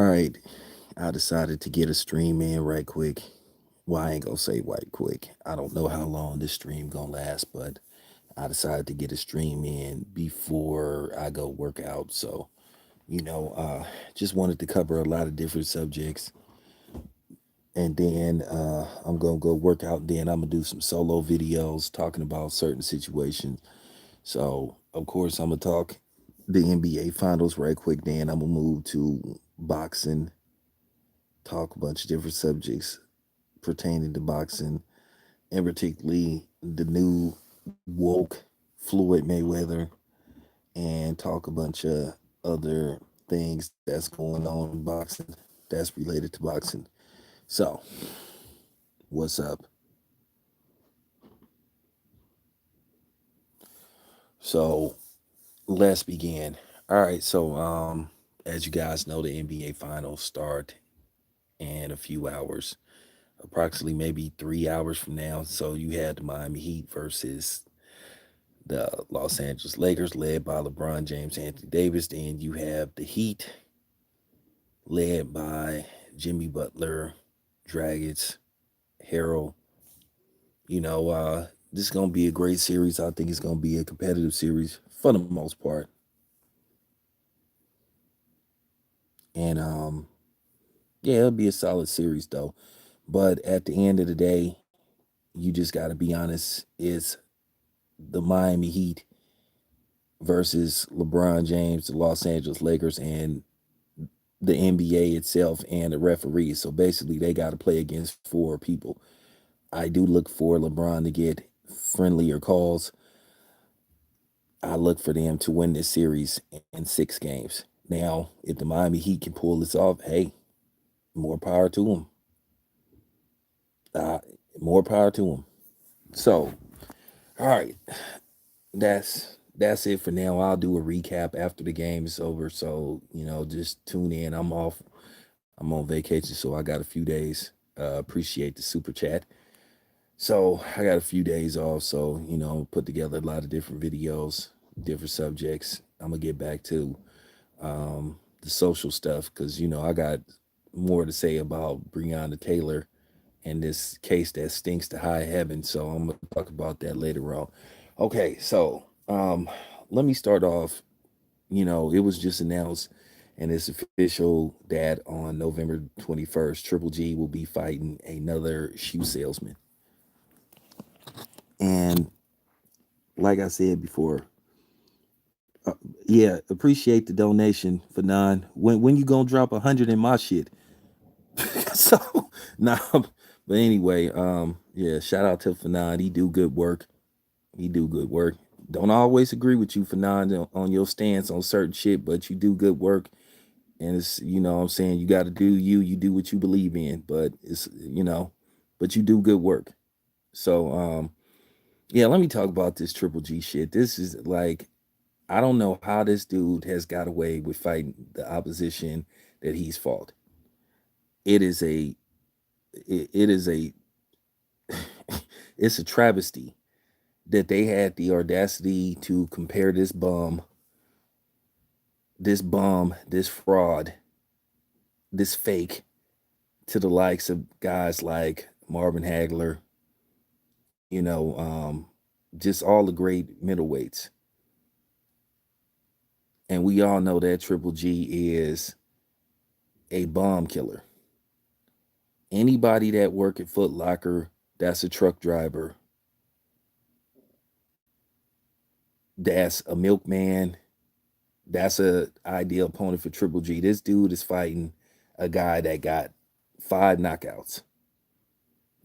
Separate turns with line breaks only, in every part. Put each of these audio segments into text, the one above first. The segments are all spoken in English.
All right, I decided to get a stream in right quick. Well, I ain't gonna say right quick. I don't know how long this stream gonna last, but I decided to get a stream in before I go work out. So, just wanted to cover a lot of different subjects, and then I'm gonna go work out. Then I'm gonna do some solo videos talking about certain situations. So, of course, I'm gonna talk the NBA finals right quick. Then I'm gonna move to boxing, talk a bunch of different subjects pertaining to boxing, and particularly the new woke Floyd Mayweather, and talk a bunch of other things that's going on in boxing that's related to boxing. So, what's up? So, let's begin. All right, so as you guys know, the NBA finals start in a few hours, approximately maybe 3 hours from now. So you had the Miami Heat versus the Los Angeles Lakers, led by LeBron James, Anthony Davis. Then you have the Heat, led by Jimmy Butler, Dragons, Harrell. This is gonna be a great series. I think it's gonna be a competitive series for the most part. And yeah, it'll be a solid series though. But at the end of the day, you just gotta be honest. It's the Miami Heat versus LeBron James, the Los Angeles Lakers, and the NBA itself and the referees. So basically, they got to play against four people. I do look for LeBron to get friendlier calls. I look for them to win this series in 6 games. Now, if the Miami Heat can pull this off, hey, more power to them. Uh, more power to them. So, all right, that's it for now. I'll do a recap after the game is over. So just tune in. I'm off. I'm on vacation, so I got a few days. Appreciate the super chat. So I got a few days off. So put together a lot of different videos, different subjects. I'm gonna get back to the social stuff because I got more to say about Breonna Taylor and this case that stinks to high heaven. So I'm gonna talk about that later on. Okay, so let me start off. It was just announced and it's official that on November 21st, Triple G will be fighting another shoe salesman. And like I said before, uh, yeah, appreciate the donation for none. When you gonna drop 100 in my shit? So nah, but anyway, yeah, shout out to Fanon. He do good work. He do good work. Don't always agree with you, Fanon, on your stance on certain shit, but you do good work. And it's, what I'm saying, you got to do you do what you believe in, but but you do good work. So yeah, let me talk about this Triple G shit. This is like, I don't know how this dude has got away with fighting the opposition that he's fought. It is a it is a it's a travesty that they had the audacity to compare this fraud, this fake, to the likes of guys like Marvin Hagler, you know, um, just all the great middleweights. And we all know that Triple G is a bomb killer. Anybody that work at Foot Locker, that's a truck driver, that's a milkman, that's a ideal opponent for Triple G. This dude is fighting a guy that got 5 knockouts.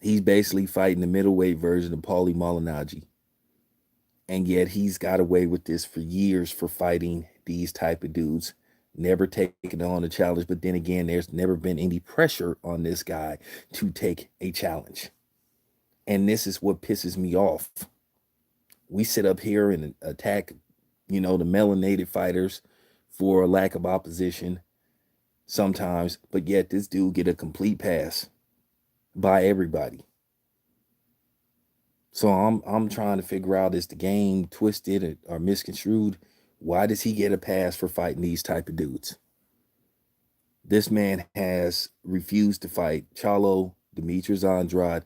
He's basically fighting the middleweight version of Paulie Malignaggi. And yet he's got away with this for years for fighting these type of dudes, never taking on a challenge. But then again, there's never been any pressure on this guy to take a challenge. And this is what pisses me off. We sit up here and attack, the melanated fighters for a lack of opposition sometimes, but yet this dude get a complete pass by everybody. So I'm trying to figure out, is the game twisted or misconstrued? Why does he get a pass for fighting these type of dudes? This man has refused to fight Charlo, Demetrius Andrade,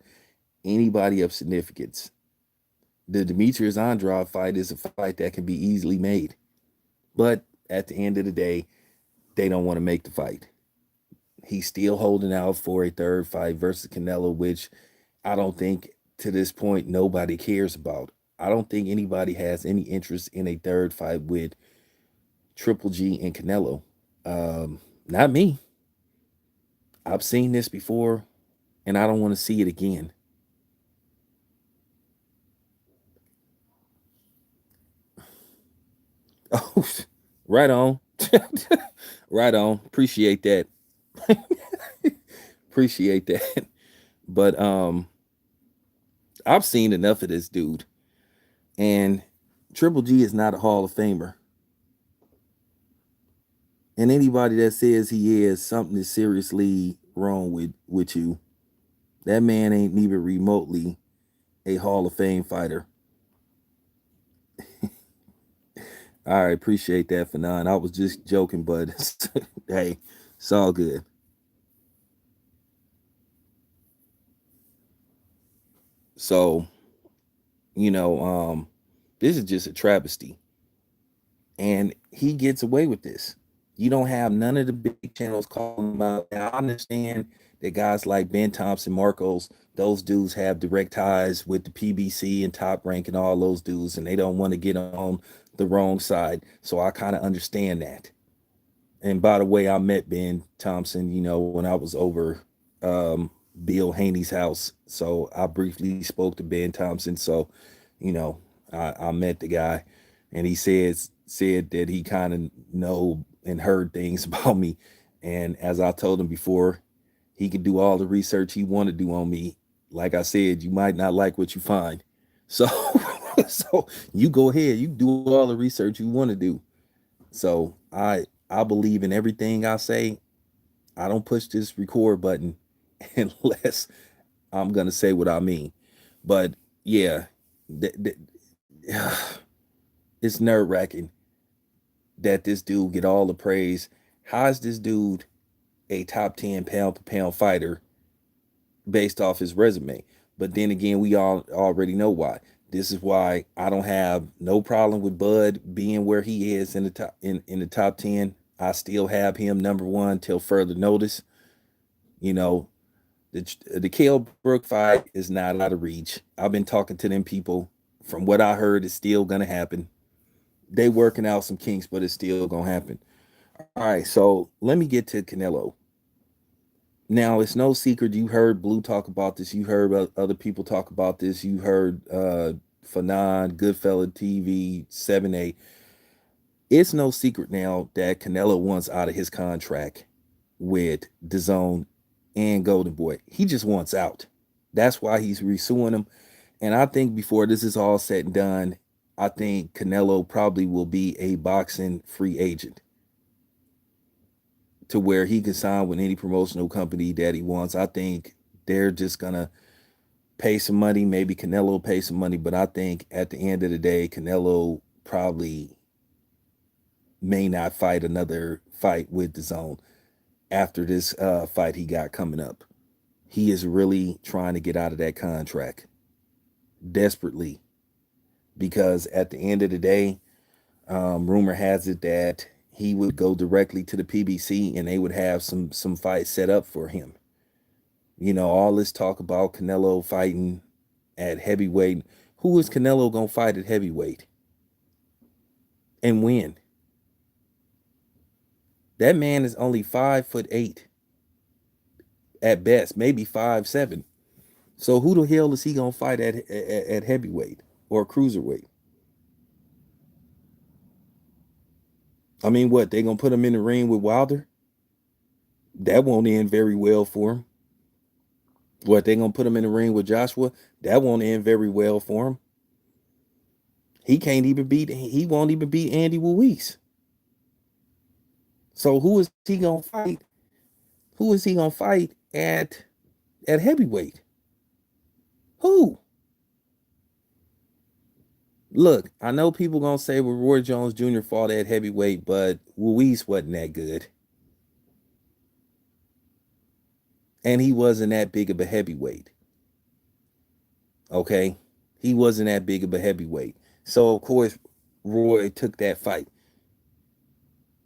anybody of significance. The Demetrius Andrade fight is a fight that can be easily made. But at the end of the day, they don't want to make the fight. He's still holding out for a third fight versus Canelo, which I don't think to this point nobody cares about. I don't think anybody has any interest in a third fight with Triple G and Canelo. Not me. I've seen this before, and I don't want to see it again. Oh, right on. Right on. Appreciate that. Appreciate that. But I've seen enough of this dude. And Triple G is not a Hall of Famer. And anybody that says he is, something is seriously wrong with you. That man ain't even remotely a Hall of Fame fighter. All right, appreciate that, Fanon. I was just joking, but hey, it's all good. So, you know, this is just a travesty. And he gets away with this. You don't have none of the big channels calling him out. Now, I understand that guys like Ben Thompson, Marcos, those dudes have direct ties with the PBC and Top Rank and all those dudes, and they don't want to get on the wrong side. So I kind of understand that. And by the way, I met Ben Thompson, when I was over Bill Haney's house. So I briefly spoke to Ben Thompson. So, you know, I met the guy, and he said that he kind of know and heard things about me. And as I told him before, he could do all the research he wanted to do on me. Like I said, you might not like what you find. So so you go ahead, you do all the research you want to do. So I believe in everything I say. I don't push this record button unless I'm gonna say what I mean. But yeah, th- th- it's nerve wracking that this dude get all the praise. How is this dude a top 10 pound for pound fighter based off his resume? But then again, we all already know why. This is why I don't have no problem with Bud being where he is in the top in the top 10. I still have him number one till further notice. You know, the Kell Brook fight is not out of reach. I've been talking to them people. From what I heard, it's still gonna happen. They working out some kinks, but it's still gonna happen. All right, so let me get to Canelo. Now, it's no secret. You heard Blue talk about this. You heard other people talk about this. You heard Fanon, Goodfella TV, 7A. It's no secret now that Canelo wants out of his contract with DAZN and Golden Boy. He just wants out. That's why he's resuing them. And I think before this is all said and done, I think Canelo probably will be a boxing free agent to where he can sign with any promotional company that he wants. I think they're just gonna pay some money. Maybe Canelo pay some money, but I think at the end of the day, Canelo probably may not fight another fight with the zone after this fight he got coming up. He is really trying to get out of that contract desperately because at the end of the day, rumor has it that he would go directly to the PBC and they would have some fights set up for him. All this talk about Canelo fighting at heavyweight. Who is Canelo gonna fight at heavyweight and win? That man is only 5'8" at best, maybe 5'7". So who the hell is he gonna fight at heavyweight or cruiserweight? I mean, what they gonna put him in the ring with Wilder? That won't end very well for him. What they gonna put him in the ring with Joshua? That won't end very well for him. He can't even beat. He won't even beat Andy Ruiz. So who is he gonna fight? Who is he gonna fight at heavyweight? Who? Look, I know people gonna say, well, Roy Jones Jr. fought at heavyweight, but Ruiz wasn't that good. and he wasn't that big of a heavyweight. Okay, he wasn't that big of a heavyweight. So of course, Roy took that fight.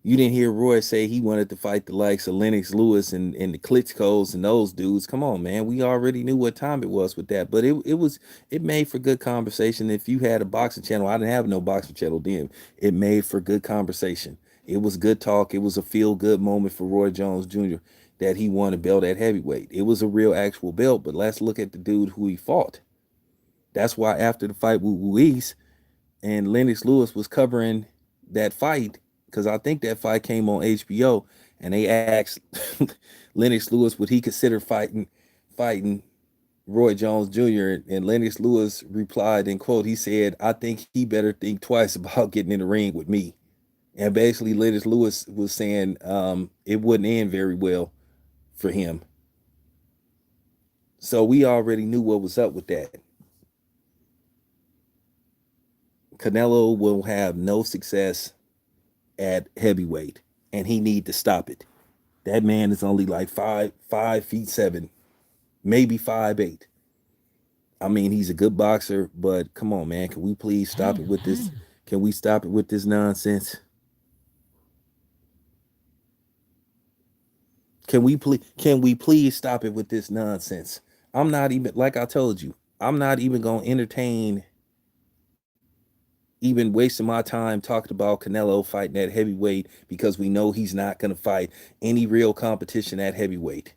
You didn't hear Roy say he wanted to fight the likes of Lennox Lewis and the Klitschko's and those dudes. Come on, man. We already knew what time it was with that. But it made for good conversation. If you had a boxing channel, I didn't have no boxing channel then. It made for good conversation. It was good talk. It was a feel good moment for Roy Jones Jr. that he won a belt at heavyweight. It was a real actual belt. But let's look at the dude who he fought. That's why after the fight with Luis and Lennox Lewis was covering that fight, because I think that fight came on HBO, and they asked Lennox Lewis would he consider fighting Roy Jones Jr. And Lennox Lewis replied in quote, he said, "I think he better think twice about getting in the ring with me." And basically, Lennox Lewis was saying it wouldn't end very well for him. So we already knew what was up with that. Canelo will have no success at heavyweight, and he need to stop it. That man is only like 5'7", maybe 5'8". I mean, he's a good boxer, but come on, man, can we please stop it with this? Can we stop it with this nonsense? Can we please stop it with this nonsense? I'm not even like I told you. I'm not even gonna entertain even wasting my time talking about Canelo fighting at heavyweight because we know he's not going to fight any real competition at heavyweight.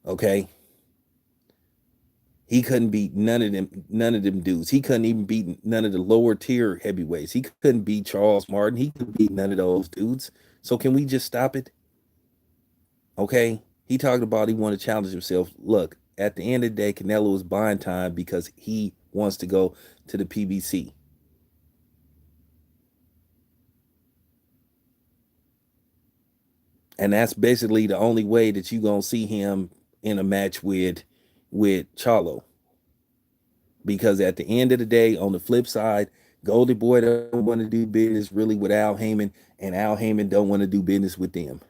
Okay? He couldn't beat none of them dudes. He couldn't even beat none of the lower tier heavyweights. He couldn't beat Charles Martin. He couldn't beat none of those dudes. So can we just stop it? Okay? He talked about he wanted to challenge himself. Look, at the end of the day, Canelo is buying time because he wants to go to the PBC. And that's basically the only way that you gonna see him in a match with Charlo. Because at the end of the day, on the flip side, Goldie Boy don't want to do business really with Al Heyman, and Al Heyman don't want to do business with them.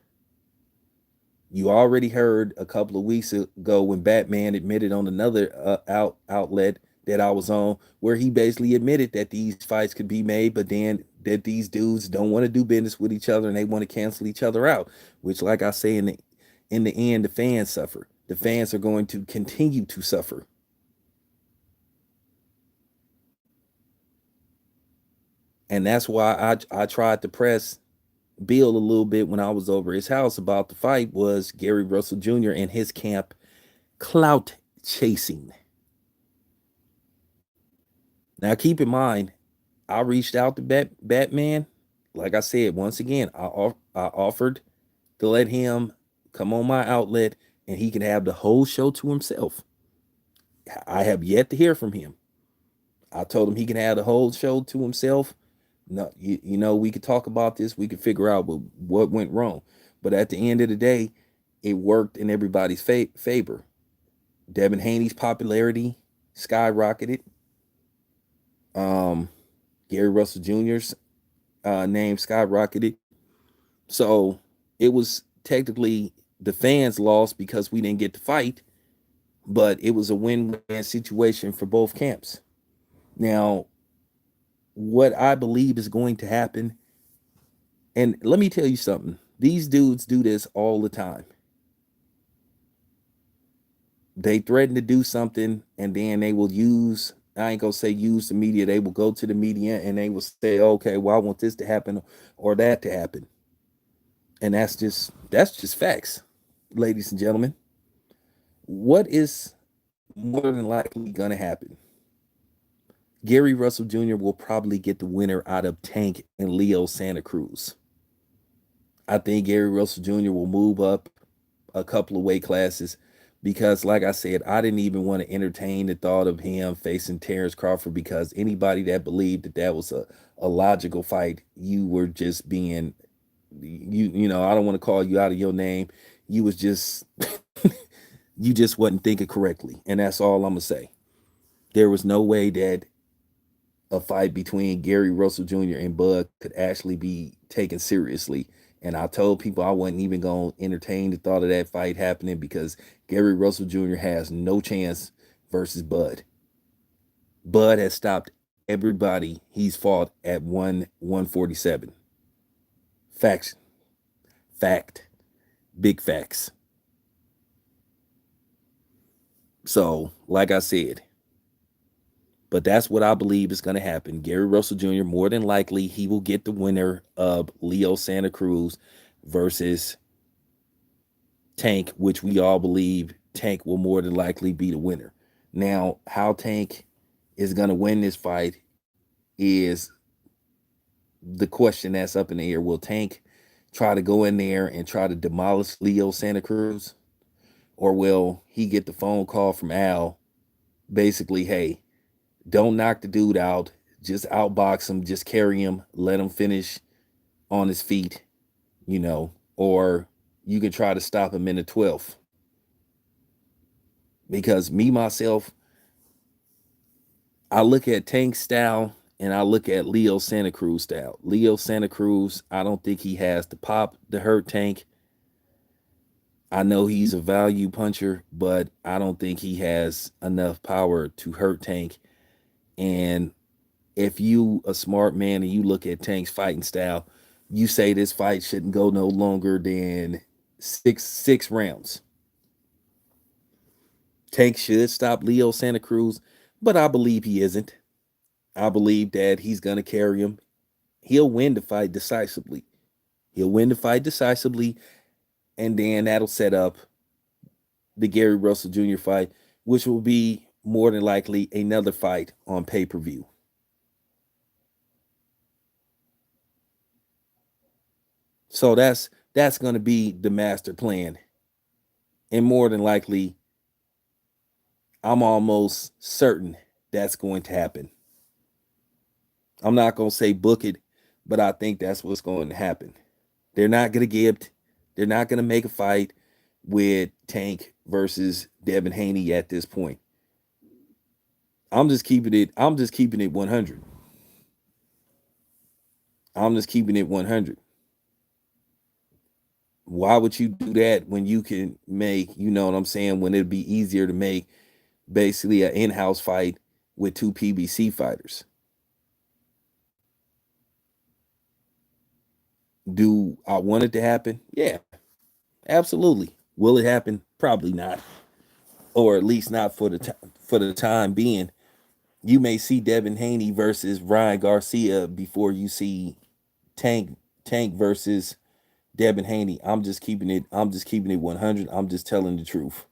You already heard a couple of weeks ago when Batman admitted on another outlet that I was on, where he basically admitted that these fights could be made, but then that these dudes don't want to do business with each other and they want to cancel each other out. Which, like I say, in the end, the fans suffer. The fans are going to continue to suffer, and that's why I tried to press Bill a little bit when I was over his house about the fight was Gary Russell Jr. and his camp clout chasing. Now, keep in mind, I reached out to Batman. Like I said, once again, I offered to let him come on my outlet and he can have the whole show to himself. I have yet to hear from him. I told him he can have the whole show to himself. No, we could talk about this. We could figure out what went wrong. But at the end of the day, it worked in everybody's favor. Devin Haney's popularity skyrocketed. Um, Gary Russell Jr.'s name skyrocketed. So it was technically the fans lost because we didn't get to fight, but it was a win-win situation for both camps. Now, what I believe is going to happen, and let me tell you something, these dudes do this all the time. They threaten to do something and then they will use, I ain't gonna say use the media, they will go to the media and they will say, okay, well, I want this to happen or that to happen. And that's just facts, ladies and gentlemen. What is more than likely gonna happen? Gary Russell Jr. will probably get the winner out of Tank and Leo Santa Cruz. I think Gary Russell Jr. will move up a couple of weight classes because, like I said, I didn't even want to entertain the thought of him facing Terrence Crawford because anybody that believed that that was a logical fight, you were just being, I don't want to call you out of your name. You was just, you just wasn't thinking correctly. And that's all I'm going to say. There was no way that a fight between Gary Russell Jr. and Bud could actually be taken seriously And I told people I wasn't even going to entertain the thought of that fight happening because Gary Russell Jr. has no chance versus Bud. Bud has stopped everybody he's fought at 147. Facts. Fact. Big facts. So, like I said, but that's what I believe is going to happen. Gary Russell Jr., more than likely, he will get the winner of Leo Santa Cruz versus Tank, which we all believe Tank will more than likely be the winner. Now, how Tank is going to win this fight is the question that's up in the air. Will Tank try to go in there and try to demolish Leo Santa Cruz? Or will he get the phone call from Al basically, hey, don't knock the dude out, just outbox him, just carry him, let him finish on his feet, or you can try to stop him in the 12th. Because me, myself, I look at Tank style and I look at Leo Santa Cruz style. Leo Santa Cruz, I don't think he has the pop to hurt Tank. I know he's a value puncher, but I don't think he has enough power to hurt Tank. And if you a smart man and you look at Tank's fighting style, you say this fight shouldn't go no longer than six rounds. Tank should stop Leo Santa Cruz, but I believe he isn't. I believe that he's gonna carry him. He'll win the fight decisively. He'll win the fight decisively, and then that'll set up the Gary Russell Jr. fight, which will be more than likely another fight on pay-per-view. So that's going to be the master plan. And more than likely, I'm almost certain that's going to happen. I'm not going to say book it, but I think that's what's going to happen. They're not going to they're not going to make a fight with Tank versus Devin Haney at this point. I'm just keeping it 100. I'm just keeping it 100. Why would you do that when you can make, you know what I'm saying, when it'd be easier to make basically an in-house fight with two PBC fighters? Do I want it to happen? Yeah, absolutely. Will it happen? Probably not, or at least not for for the time being. You may see Devin Haney versus Ryan Garcia before you see Tank versus Devin Haney. I'm just keeping it. I'm just keeping it 100. I'm just telling the truth.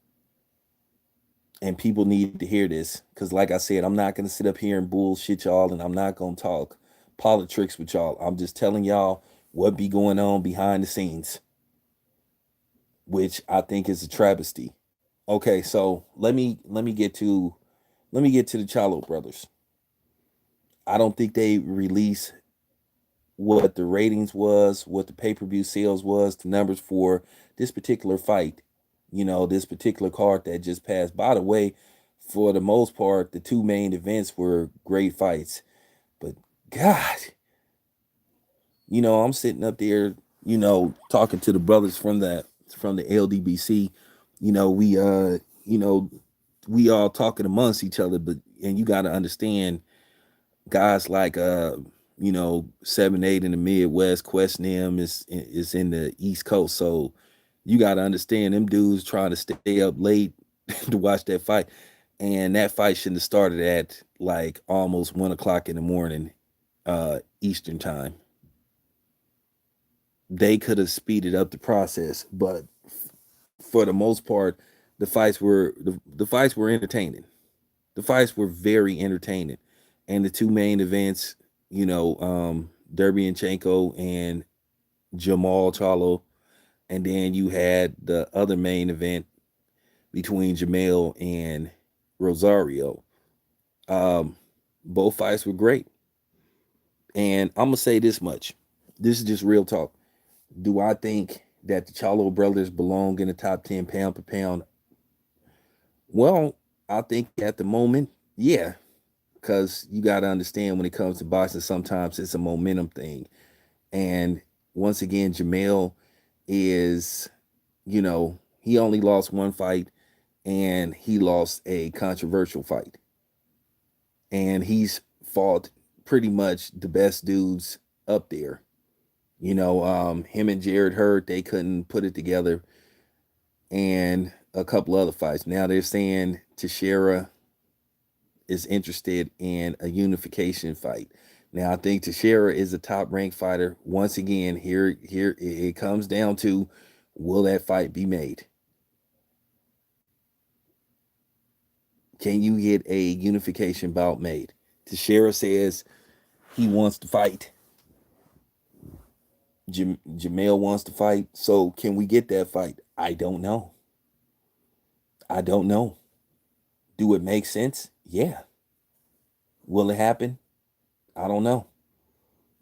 And people need to hear this because, like I said, I'm not going to sit up here and bullshit y'all, and I'm not going to talk politics with y'all. I'm just telling y'all what be going on behind the scenes, which I think is a travesty. Okay, so let me get to the Charlo brothers. I don't think they release what the ratings was, what the pay-per-view sales was, the numbers for this particular fight, this particular card that just passed. By the way, for the most part, the two main events were great fights. But God, I'm sitting up there, talking to the brothers from the LDBC. We we all talking amongst each other, but and you gotta understand guys like 7-8 in the Midwest, Quest them is in the East Coast. So you gotta understand them dudes trying to stay up late to watch that fight. And that fight shouldn't have started at like almost 1 o'clock in the morning, Eastern time. They could have speeded up the process, but for the most part, the fights were entertaining. The fights were very entertaining, and the two main events, Derbianchenko and Jamal Charlo, and then you had the other main event between Jamel and Rosario. Um, both fights were great, and I'm gonna say this much: this is just real talk. Do I think that the Charlo brothers belong in the top 10 pound per pound? Well, I think at the moment, yeah, because you got to understand when it comes to boxing, sometimes it's a momentum thing. And once again, Jamel is, he only lost one fight and he lost a controversial fight. And he's fought pretty much the best dudes up there. Him and Jared Hurd, they couldn't put it together, and a couple other fights. Now they're saying Teixeira is interested in a unification fight. Now I think Teixeira is a top ranked fighter. Once again, here it comes down to, will that fight be made? Can you get a unification bout made? Teixeira says he wants to fight. Jamel wants to fight. So can we get that fight? I don't know. I don't know. Do it make sense? Yeah. Will it happen? I don't know.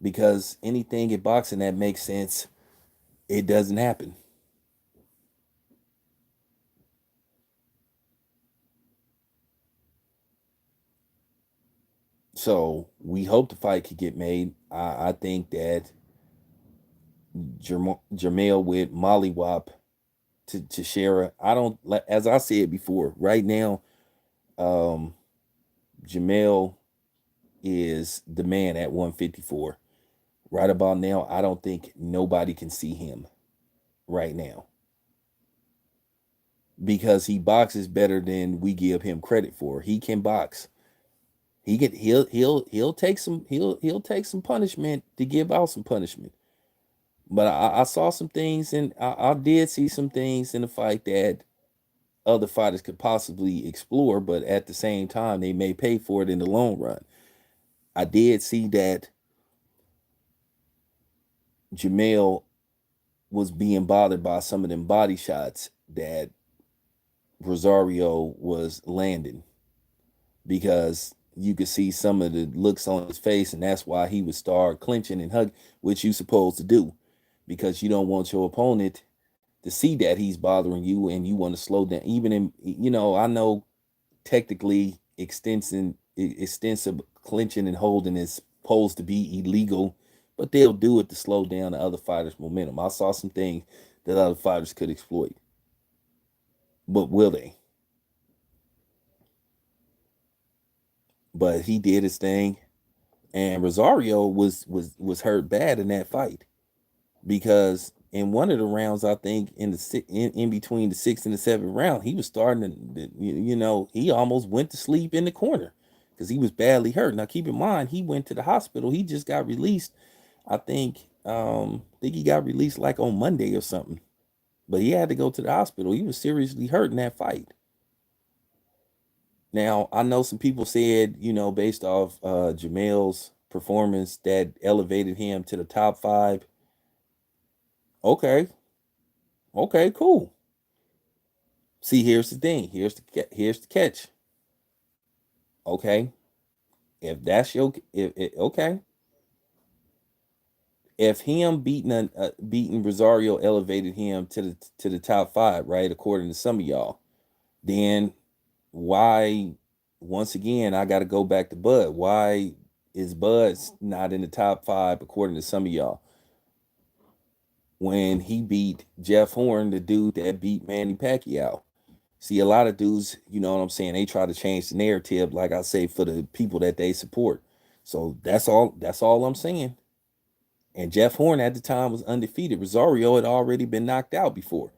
Because anything in boxing that makes sense, it doesn't happen. So we hope the fight could get made. I think that Jamel with Mollywop to Shara. I don't, as I said before, right now, um, Jamel is the man at 154. Right about now, I don't think nobody can see him right now because he boxes better than we give him credit for. He can box. He'll take some punishment to give out some punishment. But I saw some things, and I did see some things in the fight that other fighters could possibly explore, but at the same time, they may pay for it in the long run. I did see that Jamel was being bothered by some of them body shots that Rosario was landing because you could see some of the looks on his face, and that's why he would start clenching and hugging, which you supposed to do because you don't want your opponent to see that he's bothering you and you want to slow down. Even in, I know technically extensive clinching and holding is supposed to be illegal, but they'll do it to slow down the other fighters' momentum. I saw some things that other fighters could exploit, but will they? But he did his thing, and Rosario was hurt bad in that fight because in one of the rounds, I think in between the sixth and the seventh round, he was starting to, he almost went to sleep in the corner because he was badly hurt. Now keep in mind, he went to the hospital. He just got released. I think he got released like on Monday or something, but he had to go to the hospital. He was seriously hurt in that fight. Now I know some people said, based off Jamel's performance, that elevated him to the top five. Okay, okay, cool. See, here's the thing. Here's the catch. Okay, if that's your okay, if him beating Rosario elevated him to the top five, right? According to some of y'all, then why? Once again, I got to go back to Bud. Why is Bud not in the top five according to some of y'all? When he beat Jeff Horn, the dude that beat Manny Pacquiao. See, a lot of dudes, you know what I'm saying, they try to change the narrative, like I say, for the people that they support. So that's all I'm saying. And Jeff Horn at the time was undefeated. Rosario had already been knocked out before.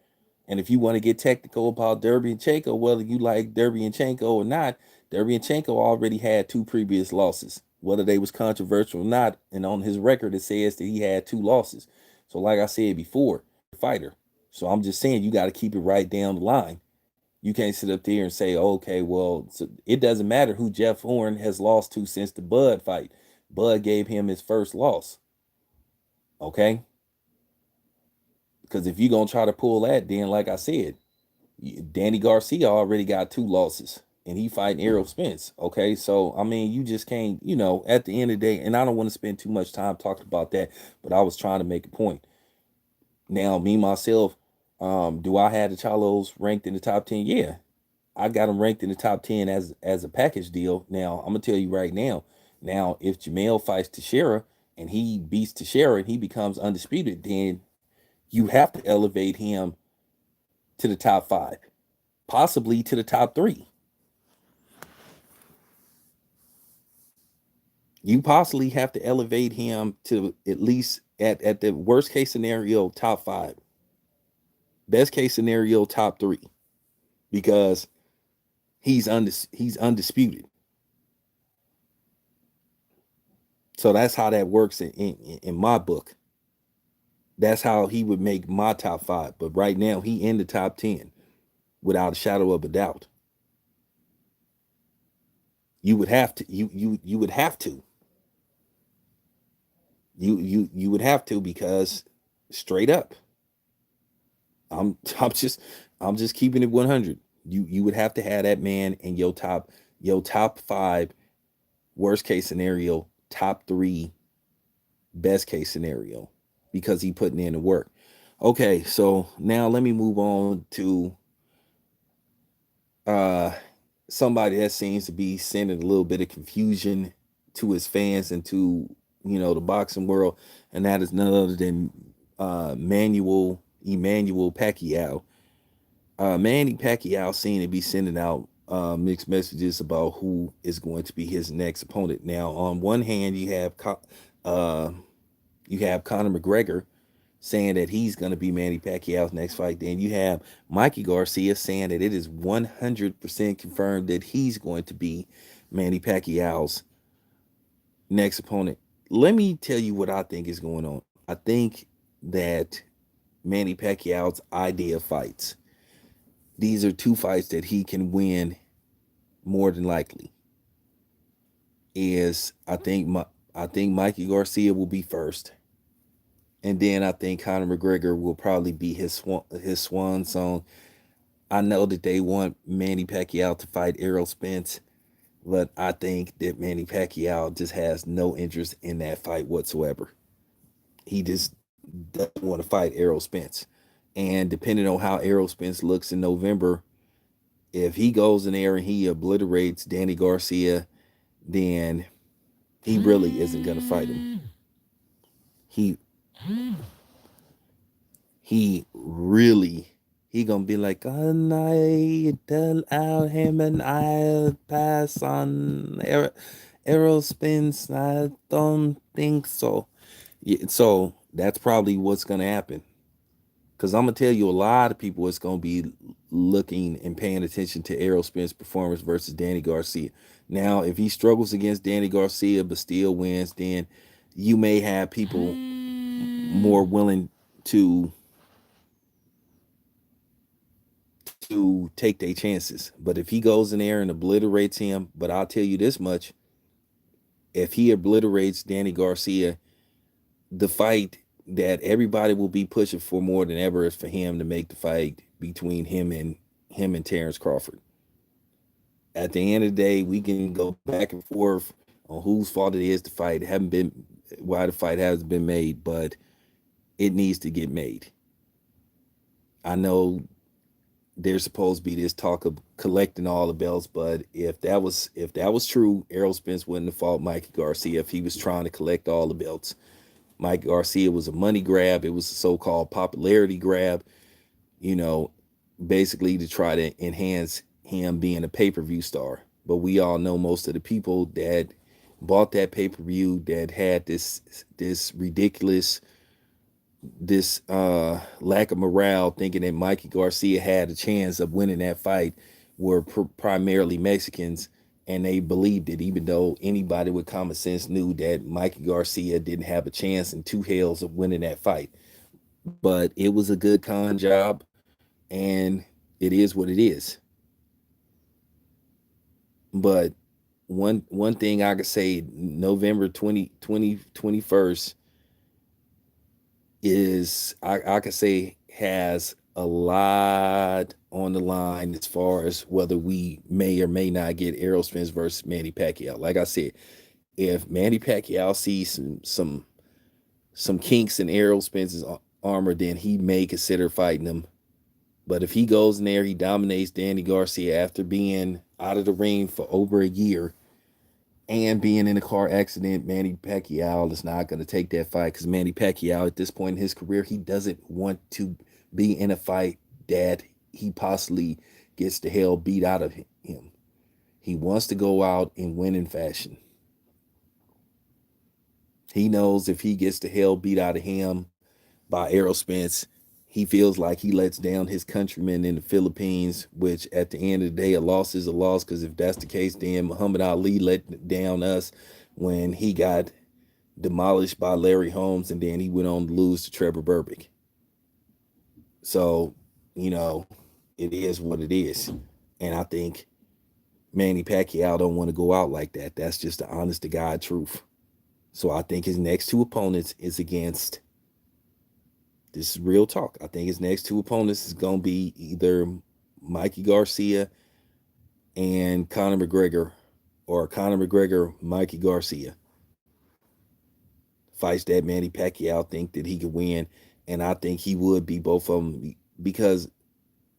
And if you want to get technical about Derbianchenko, whether you like Derbianchenko or not, Derbianchenko already had two previous losses, whether they was controversial or not. And on his record, it says that he had two losses. So like I said before, fighter. So I'm just saying you got to keep it right down the line. You can't sit up there and say, okay, well, so it doesn't matter who Jeff Horn has lost to since the Bud fight. Bud gave him his first loss. Okay? Because if you're going to try to pull that, then like I said, Danny Garcia already got two losses and he fighting Errol Spence. Okay? So, I mean, you just can't, at the end of the day, and I don't want to spend too much time talking about that, but I was trying to make a point. Now, me, myself, do I have the Charlos ranked in the top 10? Yeah. I got them ranked in the top 10 as a package deal. Now, I'm gonna tell you right now. Now, if Jamel fights Teixeira, and he beats Teixeira and he becomes undisputed, then you have to elevate him to the top 5, possibly to the top 3. You possibly have to elevate him to at least at the worst case scenario top 5, best case scenario top 3, because he's undisputed. So that's how that works in my book. That's how he would make my top 5. But right now he in the top 10 without a shadow of a doubt. You would have to you would have to you would have to, because straight up, I'm I'm just I'm just keeping it 100. You would have to have that man in your top 5, worst case scenario, top 3, best case scenario, because he putting in the work. Okay, so now let me move on to uh somebody that seems to be sending a little bit of confusion to his fans and to, the boxing world, and that is none other than Emmanuel Pacquiao. Manny Pacquiao seemed to be sending out mixed messages about who is going to be his next opponent. Now, on one hand, uh, you have Conor McGregor saying that he's going to be Manny Pacquiao's next fight. Then you have Mikey Garcia saying that it is 100% confirmed that he's going to be Manny Pacquiao's next opponent. Let me tell you what I think is going on. I think that Manny Pacquiao's idea fights, these are 2 fights that he can win more than likely. I think Mikey Garcia will be first, and then I think Conor McGregor will probably be his swan song. I know that they want Manny Pacquiao to fight Errol Spence, but I think that Manny Pacquiao just has no interest in that fight whatsoever. He just doesn't want to fight Errol Spence. And depending on how Errol Spence looks in November, if he goes in there and he obliterates Danny Garcia, then he really isn't going to fight him. He he gonna be like, "Can I tell out him and I'll pass on Errol Spence? I don't think so." Yeah, so that's probably what's gonna happen. Because I'm gonna tell you, a lot of people is gonna be looking and paying attention to Errol Spence's performance versus Danny Garcia. Now, if he struggles against Danny Garcia but still wins, then you may have people more willing to take their chances. But if he goes in there and obliterates him, but I'll tell you this much: if he obliterates Danny Garcia, the fight that everybody will be pushing for more than ever is for him to make the fight between him and Terrence Crawford. At the end of the day, we can go back and forth on whose fault it is the fight haven't been why the fight hasn't been made, but it needs to get made. I know there's supposed to be this talk of collecting all the belts, but if that was true, Errol Spence wouldn't have fought Mikey Garcia if he was trying to collect all the belts. Mike Garcia was a money grab. It was a so-called popularity grab, you know, basically to try to enhance him being a pay-per-view star. But we all know most of the people that bought that pay-per-view that had this ridiculous this lack of morale, thinking that Mikey Garcia had a chance of winning that fight, were primarily Mexicans, and they believed it, even though anybody with common sense knew that Mikey Garcia didn't have a chance in 2 hells of winning that fight. But it was a good con job, and it is what it is. But one thing I could say, November 21st is, I could say, has a lot on the line as far as whether we may or may not get Errol Spence versus Manny Pacquiao. Like I said, if Manny Pacquiao sees some kinks in Errol Spence's armor, then he may consider fighting him. But if he goes in there, he dominates Danny Garcia after being out of the ring for over a year, and being in a car accident, Manny Pacquiao is not going to take that fight because Manny Pacquiao, at this point in his career, he doesn't want to be in a fight that he possibly gets the hell beat out of him. He wants to go out and win in fashion. He knows if he gets the hell beat out of him by Errol Spence, he feels like he lets down his countrymen in the Philippines, which at the end of the day, a loss is a loss. Because if that's the case, then Muhammad Ali let down us when he got demolished by Larry Holmes, and then he went on to lose to Trevor Burbick. So, you know, it is what it is. And I think Manny Pacquiao don't want to go out like that. That's just the honest to God truth. So I think his next two opponents is against, this is real talk. I think his next two opponents is going to be either Mikey Garcia and Conor McGregor, or Conor McGregor, Mikey Garcia. Fights that Manny Pacquiao think that he could win, and I think he would be both of them because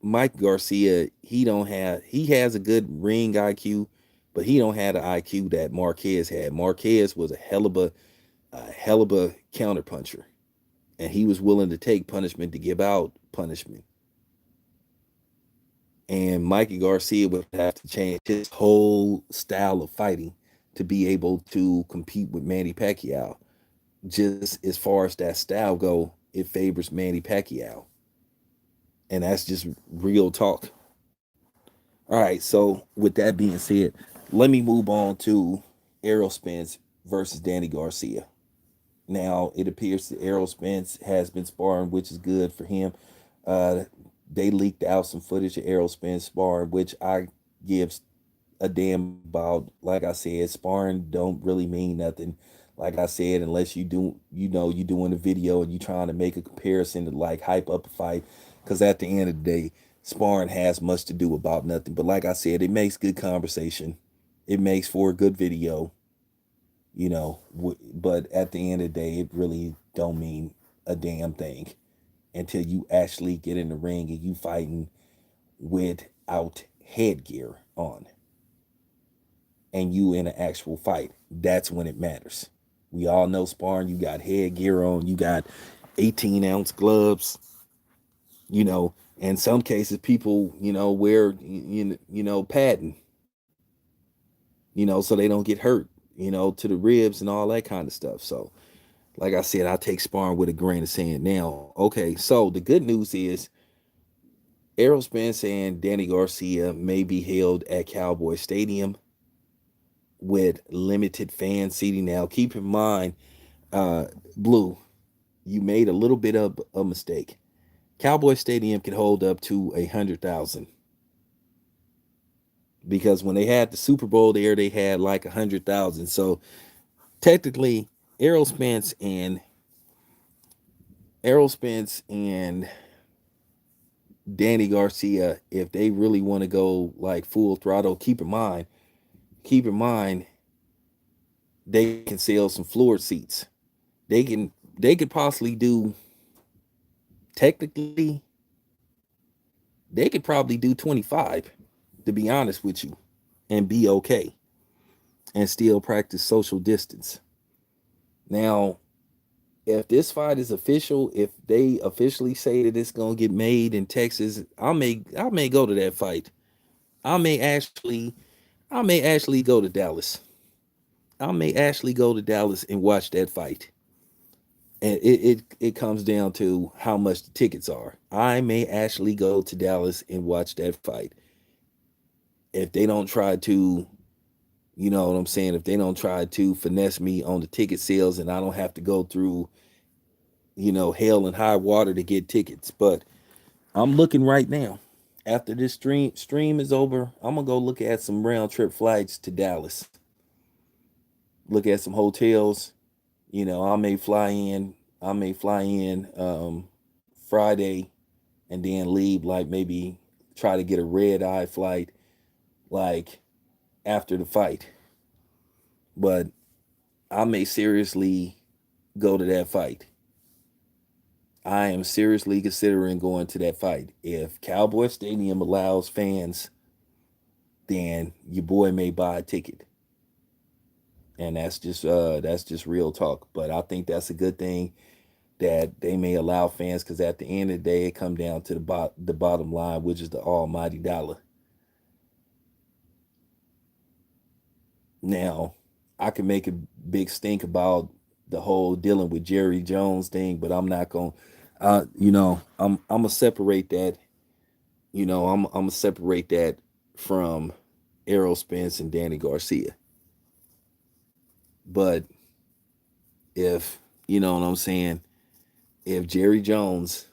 Mike Garcia, he has a good ring IQ, but he don't have the IQ that Marquez had. Marquez was a hell of a counterpuncher, and he was willing to take punishment to give out punishment. And Mikey Garcia would have to change his whole style of fighting to be able to compete with Manny Pacquiao. Just as far as that style go, it favors Manny Pacquiao. And that's just real talk. All right, so with that being said, let me move on to Errol Spence versus Danny Garcia. Now, it appears that Errol Spence has been sparring, which is good for him. Uh, they leaked out some footage of Errol Spence sparring, which I give a damn about. Like I said, sparring don't really mean nothing. Like I said, unless you doing a video and you trying to make a comparison to like hype up a fight. Because at the end of the day, sparring has much to do about nothing. But like I said, it makes good conversation. It makes for a good video, but at the end of the day, it really don't mean a damn thing until you actually get in the ring and you fighting without headgear on and you in an actual fight. That's when it matters. We all know sparring, you got headgear on, you got 18-ounce gloves, in some cases people, wear, padding, so they don't get hurt, to the ribs and all that kind of stuff. So, like I said, I take sparring with a grain of sand. Now, okay, so the good news is Errol Spence and Danny Garcia may be held at Cowboy Stadium with limited fan seating. Now, keep in mind, Blue, you made a little bit of a mistake. Cowboy Stadium can hold up to 100,000 because when they had the Super Bowl there, they had like 100,000. So technically, Errol Spence and Danny Garcia, if they really want to go like full throttle, keep in mind, they can sell some floor seats. They could possibly do, technically, they could probably do 25, to be honest with you, and be okay and still practice social distance. Now, if this fight is official, if they officially say that it's gonna get made in Texas, I may go to that fight. I may actually I may actually go to Dallas. I may actually go to Dallas and watch that fight. And it comes down to how much the tickets are. I may actually go to Dallas and watch that fight. If they don't try to, you know what I'm saying, if they don't try to finesse me on the ticket sales and I don't have to go through, hell and high water to get tickets. But I'm looking right now. After this stream is over, I'm gonna go look at some round trip flights to Dallas. Look at some hotels. I may fly in. Friday and then leave, like maybe try to get a red eye flight like after the fight. But I may seriously go to that fight. I am seriously considering going to that fight. If Cowboy Stadium allows fans, then your boy may buy a ticket. And that's just real talk. But I think that's a good thing that they may allow fans, because at the end of the day, it come down to the bottom line, which is the almighty dollar. Now, I can make a big stink about the whole dealing with Jerry Jones thing, but I'm not going. I'm gonna separate that. I'm gonna separate that from Errol Spence and Danny Garcia. But if you know what I'm saying, if Jerry Jones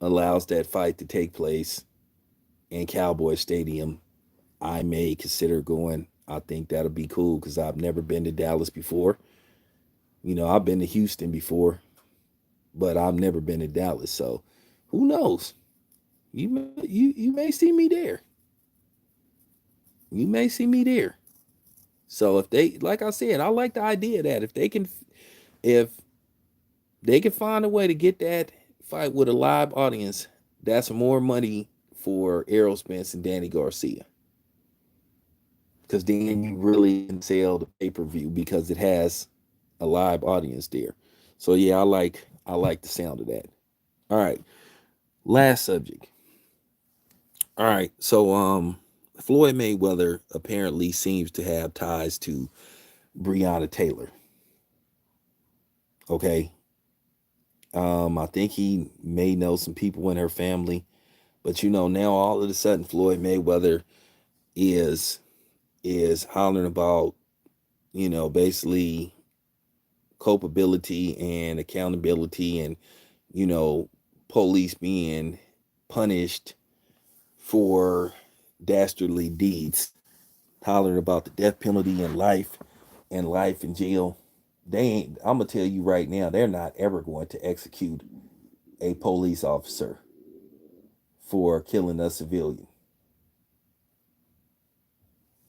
allows that fight to take place in Cowboy Stadium, I may consider going. I think that'll be cool because I've never been to Dallas before. I've been to Houston before, but I've never been to Dallas. So, who knows? You may see me there. You may see me there. So if they, like I said, I like the idea that if they can find a way to get that fight with a live audience, that's more money for Errol Spence and Danny Garcia. Because then you really can sell the pay per view because it has a live audience there. So yeah, I like the sound of that. All right, last subject. All right, so Floyd Mayweather apparently seems to have ties to Breonna Taylor. Okay, I think he may know some people in her family, but now all of a sudden Floyd Mayweather is hollering about basically culpability and accountability, and you know police being punished for dastardly deeds, hollering about the death penalty and life in jail. They ain't, I'm gonna tell you right now, they're not ever going to execute a police officer for killing a civilian.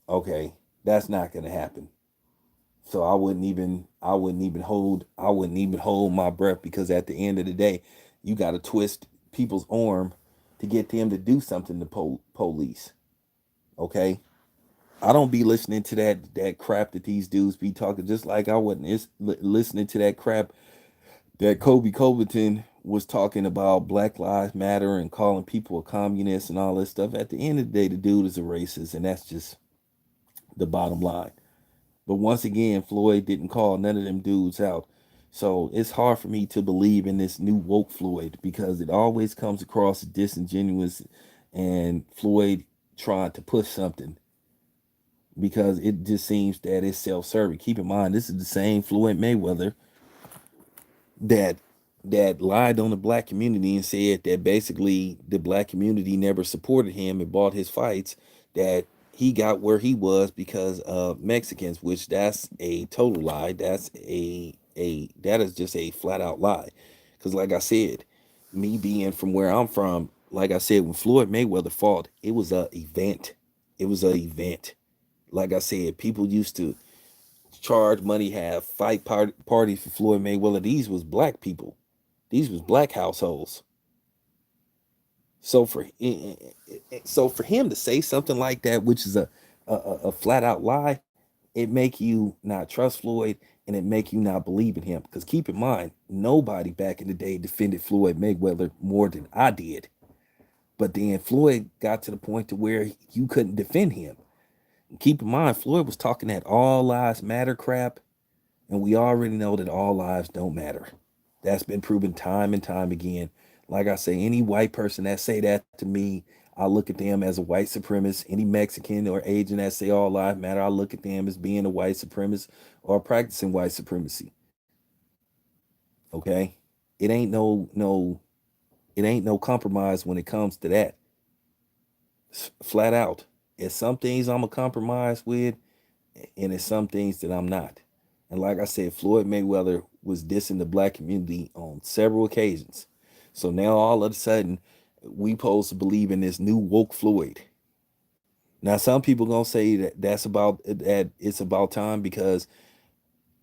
Okay, that's not gonna happen. So I wouldn't even hold my breath, because at the end of the day, you got to twist people's arm to get them to do something to police. Okay, I don't be listening to that crap that these dudes be talking. Just like I wasn't listening to that crap that Kobe Covington was talking about Black Lives Matter and calling people a communist and all this stuff. At the end of the day, the dude is a racist, and that's just the bottom line. But once again, Floyd didn't call none of them dudes out. So it's hard for me to believe in this new woke Floyd, because it always comes across as disingenuous and Floyd trying to push something, because it just seems that it's self-serving. Keep in mind, this is the same Floyd Mayweather that lied on the black community and said that basically the black community never supported him and bought his fights, that he got where he was because of Mexicans, which that's a total lie. That is just a flat out lie. Because like I said, me being from where I'm from, like I said, when Floyd Mayweather fought, it was a event. It was a event. Like I said, people used to charge money, have parties for Floyd Mayweather. These was black people. These was black households. So for him to say something like that, which is a flat out lie, it make you not trust Floyd, and it make you not believe in him. Because keep in mind, nobody back in the day defended Floyd Mayweather more than I did. But then Floyd got to the point to where you couldn't defend him. Keep in mind, Floyd was talking that all lives matter crap, and we already know that all lives don't matter. That's been proven time and time again. Like I say, any white person that say that to me, I look at them as a white supremacist. Any Mexican or Asian that say all lives matter, I look at them as being a white supremacist or practicing white supremacy. Okay? It ain't it ain't no compromise when it comes to that. Flat out. It's some things I'm a compromise with, and it's some things that I'm not. And like I said, Floyd Mayweather was dissing the black community on several occasions. So now all of a sudden, we supposed to believe in this new woke Floyd. Now some people gonna say that it's about time, because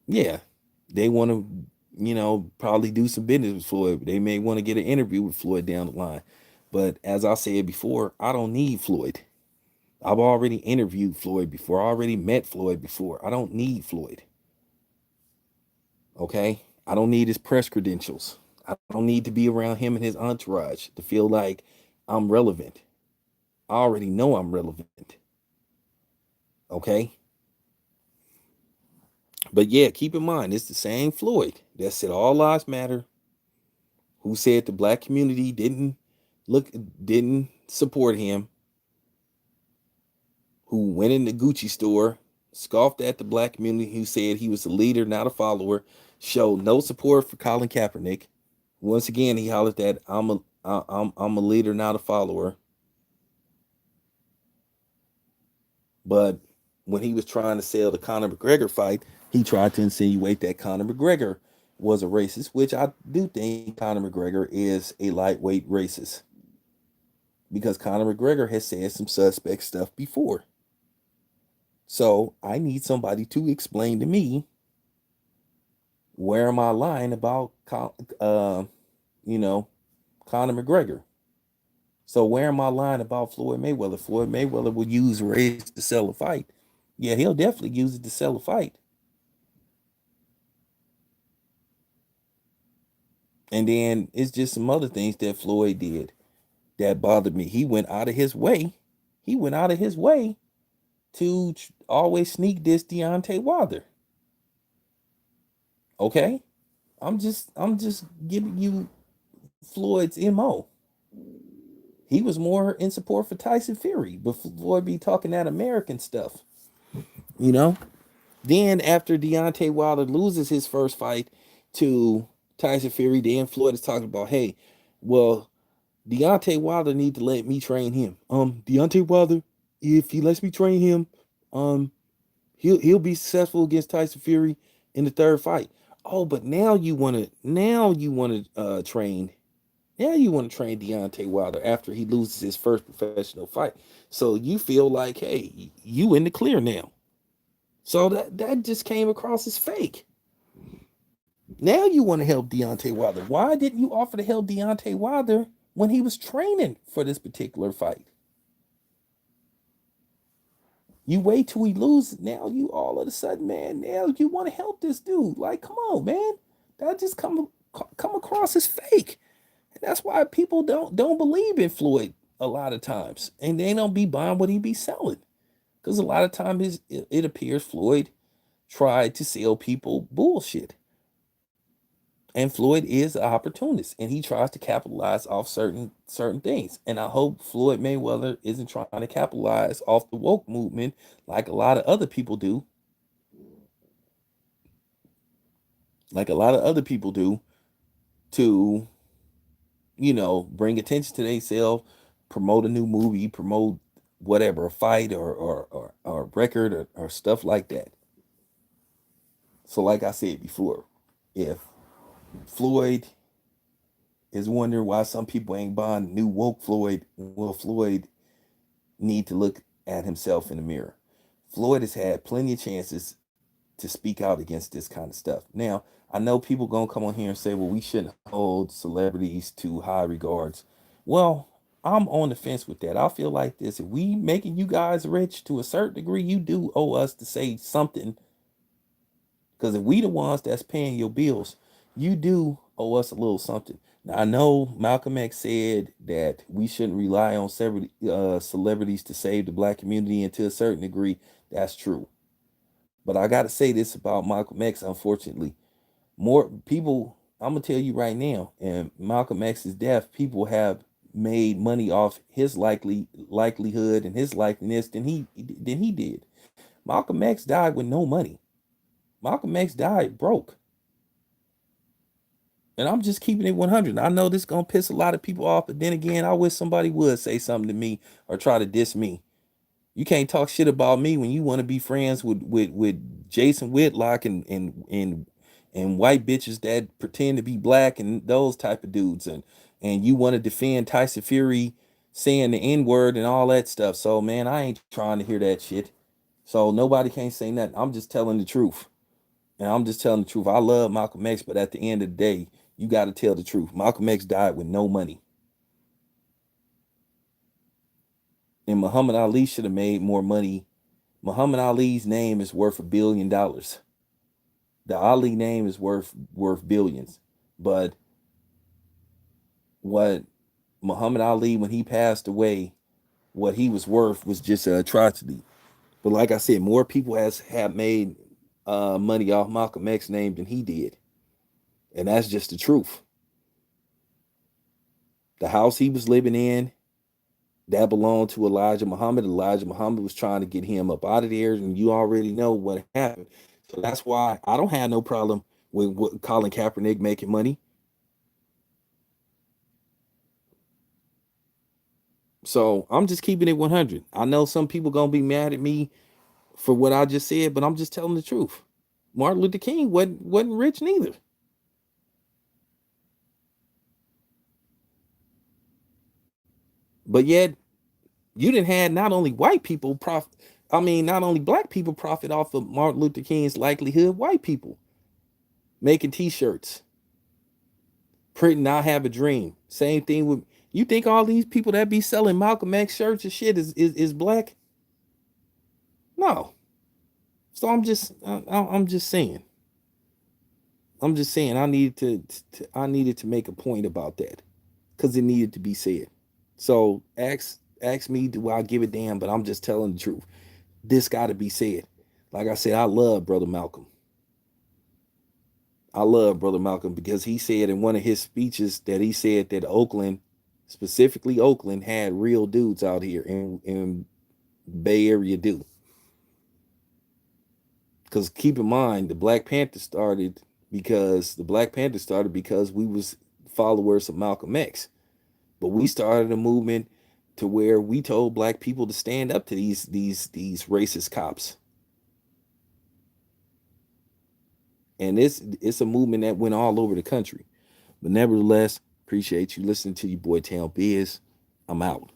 yeah, they want to probably do some business with Floyd. They may want to get an interview with Floyd down the line. But as I said before, I don't need Floyd. I've already interviewed Floyd before. I already met Floyd before. I don't need Floyd. Okay? I don't need his press credentials. I don't need to be around him and his entourage to feel like I'm relevant. I already know I'm relevant. Okay? But yeah, keep in mind, it's the same Floyd that said all lives matter, who said the black community look didn't support him, who went in the Gucci store, scoffed at the black community, who said he was a leader, not a follower, showed no support for Colin Kaepernick. Once again, he hollered that I'm a leader, not a follower. But when he was trying to sell the Conor McGregor fight, he tried to insinuate that Conor McGregor was a racist, which I do think Conor McGregor is a lightweight racist because Conor McGregor has said some suspect stuff before. So I need somebody to explain to me where am I lying about, you know, Conor McGregor. So where am I lying about Floyd Mayweather? Floyd Mayweather will use race to sell a fight. Yeah, he'll definitely use it to sell a fight. And then it's just some other things that Floyd did that bothered me. He went out of his way. He went out of his way to always sneak this Deontay Wilder. Okay? I'm just giving you Floyd's MO. He was more in support for Tyson Fury, but Floyd be talking that American stuff, you know? Then after Deontay Wilder loses his first fight to Tyson Fury, then Floyd is talking about, hey, well, Deontay Wilder need to let me train him. Deontay Wilder, if he lets me train him, um, he'll be successful against Tyson Fury in the third fight. Oh, but now you want to train Deontay Wilder after he loses his first professional fight. So you feel like, hey, you in the clear now. So that just came across as fake. Now you want to help Deontay Wilder. Why didn't you offer to help Deontay Wilder when he was training for this particular fight? You wait till he loses. Now you all of a sudden, man, now you want to help this dude. Like, come on, man. That just come across as fake. And that's why people don't believe in Floyd a lot of times. And they don't be buying what he be selling. Because a lot of times it appears Floyd tried to sell people bullshit. And Floyd is an opportunist and he tries to capitalize off certain things. And I hope Floyd Mayweather isn't trying to capitalize off the woke movement like a lot of other people do. Like a lot of other people do to, bring attention to themselves, promote a new movie, promote whatever, a fight or a record or stuff like that. So like I said before, if Floyd is wondering why some people ain't buying new woke Floyd. Well, Floyd need to look at himself in the mirror. Floyd has had plenty of chances to speak out against this kind of stuff. Now, I know people gonna come on here and say, well, we shouldn't hold celebrities to high regards. Well, I'm on the fence with that. I feel like this. If we making you guys rich to a certain degree, you do owe us to say something. Because if we the ones that's paying your bills, you do owe us a little something. Now, I know Malcolm X said that we shouldn't rely on celebrities to save the black community, and to a certain degree, that's true. But I got to say this about Malcolm X, unfortunately. More people, I'm going to tell you right now, in Malcolm X's death, people have made money off his likelihood and his likeliness than he did. Malcolm X died with no money. Malcolm X died broke. And I'm just keeping it 100. I know this gonna piss a lot of people off, but then again, I wish somebody would say something to me or try to diss me. You can't talk shit about me when you want to be friends with Jason Whitlock and white bitches that pretend to be black and those type of dudes, and you want to defend Tyson Fury saying the N word and all that stuff. So man, I ain't trying to hear that shit. So nobody can't say nothing. I'm just telling the truth. And I'm just telling the truth. I love Malcolm X, but at the end of the day, you got to tell the truth. Malcolm X died with no money. And Muhammad Ali should have made more money. Muhammad Ali's name is worth $1 billion. The Ali name is worth billions. But what Muhammad Ali, when he passed away, what he was worth was just an atrocity. But like I said, more people have made money off Malcolm X name than he did, and that's just the truth. The house he was living in, that belonged to Elijah Muhammad. Elijah Muhammad was trying to get him up out of there, and you already know what happened. So that's why I don't have no problem with Colin Kaepernick making money. So I'm just keeping it 100. I know some people gonna be mad at me for what I just said, but I'm just telling the truth. Martin Luther King wasn't rich neither. But yet you didn't have not only white people profit, I mean, not only black people profit off of Martin Luther King's likelihood, white people making t-shirts, printing "I Have a Dream." Same thing with, you think all these people that be selling Malcolm X shirts and shit is black? No. So I'm just saying. I'm just saying I needed to make a point about that because it needed to be said. So ask me, do I give a damn? But I'm just telling the truth. This got to be said. Like I said, I love Brother Malcolm. I love Brother Malcolm because he said in one of his speeches that he said that Oakland, specifically Oakland, had real dudes out here in Bay Area do. Because keep in mind, the Black Panther started because we was followers of Malcolm X. But we started a movement to where we told black people to stand up to these racist cops. And it's a movement that went all over the country. But nevertheless, appreciate you listening to your boy Town Biz. I'm out.